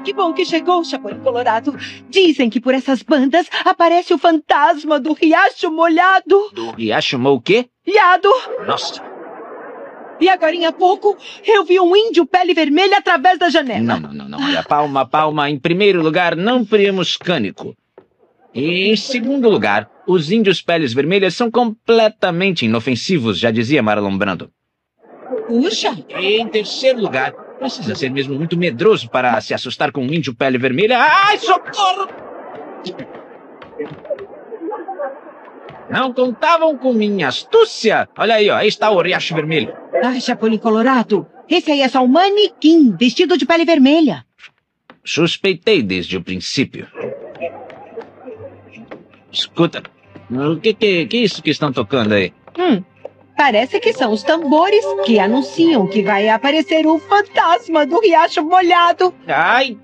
Que bom que chegou, Chapolin Colorado. Dizem que por essas bandas aparece o fantasma do Riacho Molhado. Do Riacho o quê? Molhado. Nossa. E agorinha há pouco, eu vi um índio pele vermelha através da janela. Não. Olha, palma. Em primeiro lugar, não priemos cânico. E em segundo lugar, os índios peles vermelhas são completamente inofensivos, já dizia Marlon Brando. Puxa. E em terceiro lugar, precisa ser mesmo muito medroso para se assustar com um índio pele vermelha. Ai, socorro! Não contavam com minha astúcia. Olha aí, ó, aí está o Riacho Vermelho. Ai, Chapolin Colorado, esse aí é só um manequim vestido de pele vermelha. Suspeitei desde o princípio. Escuta, o que é isso que estão tocando aí? Parece que são os tambores que anunciam que vai aparecer o fantasma do Riacho Molhado. Ai!